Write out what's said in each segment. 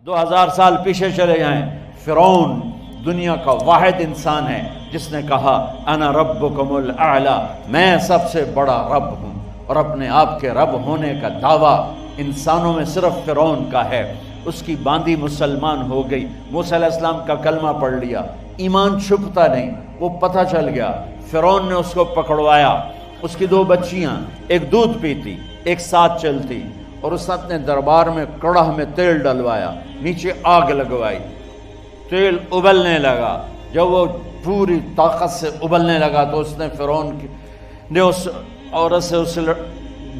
2000 سال پیچھے چلے جائیں، فرعون دنیا کا واحد انسان ہے جس نے کہا انا ربکم الاعلی، میں سب سے بڑا رب ہوں، اور اپنے آپ کے رب ہونے کا دعویٰ انسانوں میں صرف فرعون کا ہے۔ اس کی باندی مسلمان ہو گئی، موسیٰ علیہ السلام کا کلمہ پڑھ لیا، ایمان چھپتا نہیں، وہ پتہ چل گیا، فرعون نے اس کو پکڑوایا۔ اس کی 2 بچیاں، ایک دودھ پیتی ایک ساتھ چلتی، اور اس نے اپنے دربار میں کڑاہ میں تیل ڈلوایا، نیچے آگ لگوائی، تیل ابلنے لگا۔ جب وہ پوری طاقت سے ابلنے لگا تو اس نے فرعون نے اس عورت سے، اس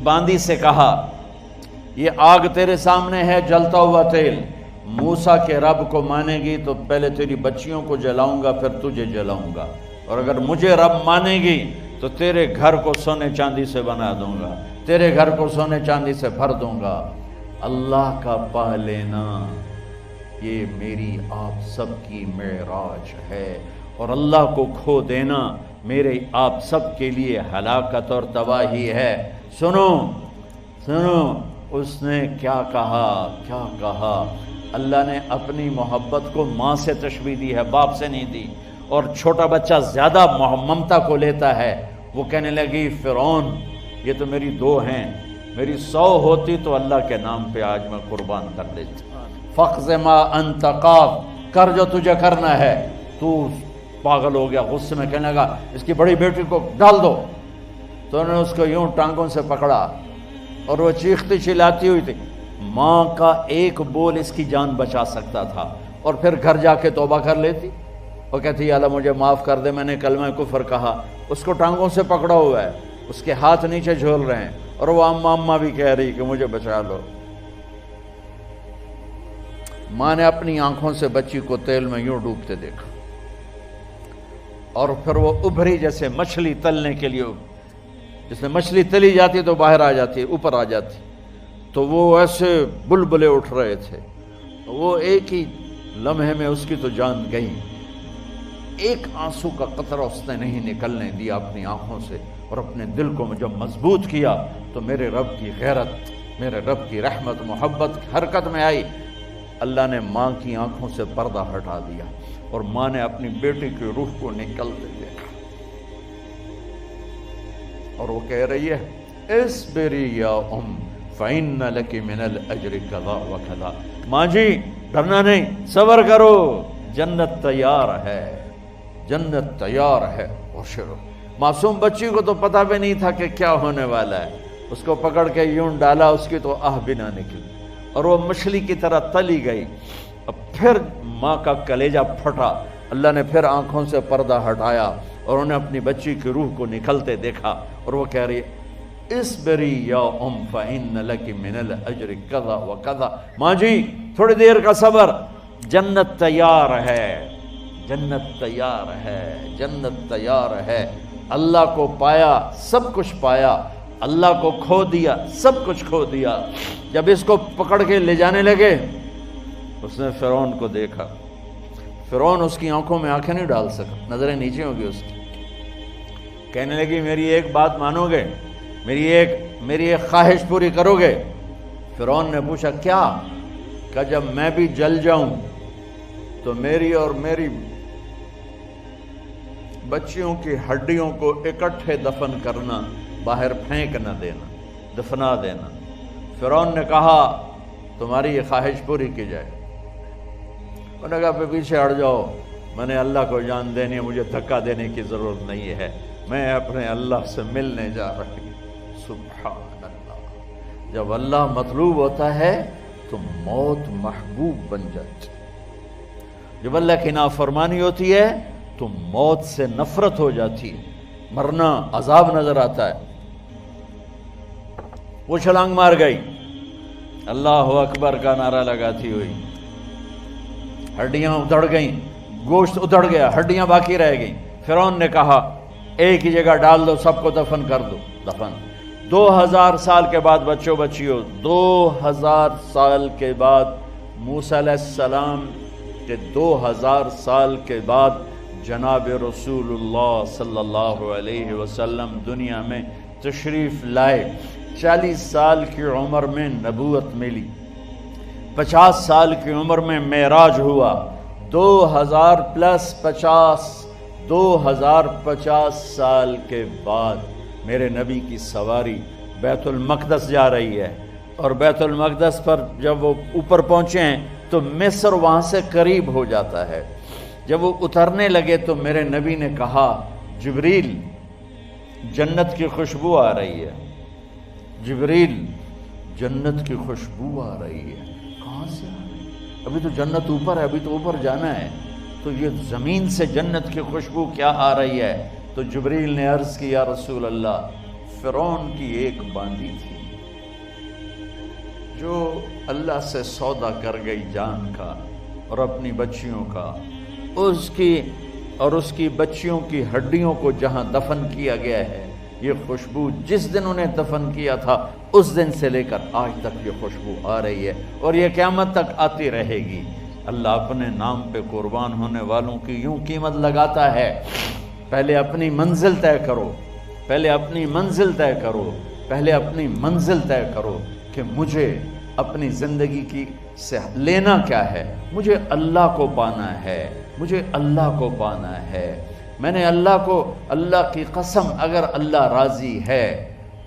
باندی سے کہا یہ آگ تیرے سامنے ہے، جلتا ہوا تیل، موسیٰ کے رب کو مانے گی تو پہلے تیری بچیوں کو جلاؤں گا پھر تجھے جلاؤں گا، اور اگر مجھے رب مانے گی تو تیرے گھر کو سونے چاندی سے بنا دوں گا، تیرے گھر کو سونے چاندی سے بھر دوں گا۔ اللہ کا پا لینا یہ میری آپ سب کی معراج ہے، اور اللہ کو کھو دینا میرے آپ سب کے لیے ہلاکت اور تباہی ہے۔ سنو سنو اس نے کیا کہا۔ اللہ نے اپنی محبت کو ماں سے تشبیہ دی ہے، باپ سے نہیں دی، اور چھوٹا بچہ زیادہ ممتا کو لیتا ہے۔ وہ کہنے لگی فرعون یہ تو میری 2 ہیں، میری 100 ہوتی تو اللہ کے نام پہ آج میں قربان کر دیتی۔ فَقْضِ مَا أَنْتَ قَاضٍ، کر جو تجھے کرنا ہے۔ تو پاگل ہو گیا، غصے میں کہنے لگا اس کی بڑی بیٹی کو ڈال دو۔ تو انہوں نے اس کو یوں ٹانگوں سے پکڑا، اور وہ چیختی چلاتی ہوئی تھی۔ ماں کا ایک بول اس کی جان بچا سکتا تھا، اور پھر گھر جا کے توبہ کر لیتی، وہ کہتی یا اللہ مجھے معاف کر دے، میں نے کلمہ کفر کہا۔ اس کو ٹانگوں سے پکڑا ہوا ہے، اس کے ہاتھ نیچے جھول رہے ہیں، اور وہ اماں بھی کہہ رہی کہ مجھے بچا لو۔ ماں نے اپنی آنکھوں سے بچی کو تیل میں یوں ڈوبتے دیکھا، اور پھر وہ ابھری جیسے مچھلی تلنے کے لیے، جس میں مچھلی تلی جاتی تو باہر آ جاتی، اوپر آ جاتی، تو وہ ایسے بلبلے اٹھ رہے تھے۔ وہ ایک ہی لمحے میں اس کی تو جان گئی، ایک آنسو کا قطرہ اس نے نہیں نکلنے دیا اپنی آنکھوں سے، اور اپنے دل کو جب مضبوط کیا تو میرے رب کی غیرت، میرے رب کی رحمت محبت حرکت میں آئی۔ اللہ نے ماں کی آنکھوں سے پردہ ہٹا دیا، اور ماں نے اپنی بیٹی کی روح کو نکلتے دیکھا، اور وہ کہہ رہی ہے اصبری یا ام فإن لک من الأجر کذا وکذا۔ ماں جی ڈرنا نہیں، صبر کرو، جنت تیار ہے، جنت تیار ہے۔ ابشروا، معصوم بچی کو تو پتہ بھی نہیں تھا کہ کیا ہونے والا ہے، اس کو پکڑ کے یوں ڈالا، اس کی تو آہ بھی نہ نکلی، اور وہ مچھلی کی طرح تلی گئی۔ اب پھر ماں کا کلیجہ پھٹا، اللہ نے پھر آنکھوں سے پردہ ہٹایا، اور انہیں اپنی بچی کی روح کو نکلتے دیکھا، اور وہ کہہ رہی ہے اصبری یا ام فإن لک من الأجر کذا وکذا۔ ماں جی تھوڑی دیر کا صبر، جنت تیار ہے، جنت تیار ہے، جنت تیار ہے۔ اللہ کو پایا سب کچھ پایا، اللہ کو کھو دیا سب کچھ کھو دیا۔ جب اس کو پکڑ کے لے جانے لگے، اس نے فرعون کو دیکھا، فرعون اس کی آنکھوں میں آنکھیں نہیں ڈال سکا، نظریں نیچے ہو گئی اس کی۔ کہنے لگی میری ایک بات مانو گے، میری ایک خواہش پوری کرو گے؟ فرعون نے پوچھا کیا؟ کہ جب میں بھی جل جاؤں تو میری اور میری بچیوں کی ہڈیوں کو اکٹھے دفن کرنا، باہر پھینک نہ دینا، دفنا دینا۔ فرعون نے کہا تمہاری یہ خواہش پوری کی جائے۔ انہوں نے کہا پیچھے ہٹ جاؤ، میں نے اللہ کو جان دینی ہے، مجھے دھکا دینے کی ضرورت نہیں ہے، میں اپنے اللہ سے ملنے جا رہی ہوں۔ سبحان اللہ، جب اللہ مطلوب ہوتا ہے تو موت محبوب بن جاتی، جب اللہ کی نافرمانی ہوتی ہے تو موت سے نفرت ہو جاتی، مرنا عذاب نظر آتا ہے۔ وہ چھلانگ مار گئی، اللہ اکبر کا نعرہ لگاتی ہوئی، ہڈیاں ادھڑ گئیں، گوشت ادھڑ گیا، ہڈیاں باقی رہ گئیں۔ فرعون نے کہا ایک ہی جگہ ڈال دو، سب کو دفن کر دو۔ دفن 2000 سال کے بعد، بچوں بچیوں 2000 سال کے بعد، موسیٰ علیہ السلام کے 2000 سال کے بعد جناب رسول اللہ صلی اللہ علیہ وسلم دنیا میں تشریف لائے۔ 40 سال کی عمر میں نبوت ملی، 50 سال کی عمر میں معراج ہوا، 2000 پلس 50 2050 سال کے بعد میرے نبی کی سواری بیت المقدس جا رہی ہے، اور بیت المقدس پر جب وہ اوپر پہنچے ہیں تو مصر وہاں سے قریب ہو جاتا ہے۔ جب وہ اترنے لگے تو میرے نبی نے کہا جبریل جنت کی خوشبو آ رہی ہے، جبریل جنت کی خوشبو آ رہی ہے۔ کہاں سے آ رہی ہے؟ ابھی تو جنت اوپر ہے، ابھی تو اوپر جانا ہے، تو یہ زمین سے جنت کی خوشبو کیا آ رہی ہے؟ تو جبریل نے عرض کی یا رسول اللہ، فرعون کی ایک باندی تھی جو اللہ سے سودا کر گئی جان کا اور اپنی بچیوں کا، اس کی بچیوں کی ہڈیوں کو جہاں دفن کیا گیا ہے، یہ خوشبو جس دن انہیں دفن کیا تھا اس دن سے لے کر آج تک یہ خوشبو آ رہی ہے، اور یہ قیامت تک آتی رہے گی۔ اللہ اپنے نام پہ قربان ہونے والوں کی یوں قیمت لگاتا ہے، پہلے اپنی منزل طے کرو، پہلے اپنی منزل طے کرو، پہلے اپنی منزل طے کرو کہ مجھے اپنی زندگی کی سے لینا کیا ہے، مجھے اللہ کو پانا ہے، مجھے اللہ کو پانا ہے۔ میں نے اللہ کی قسم، اگر اللہ راضی ہے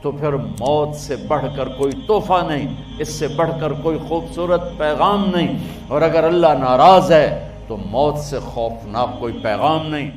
تو پھر موت سے بڑھ کر کوئی تحفہ نہیں، اس سے بڑھ کر کوئی خوبصورت پیغام نہیں، اور اگر اللہ ناراض ہے تو موت سے خوفناک کوئی پیغام نہیں۔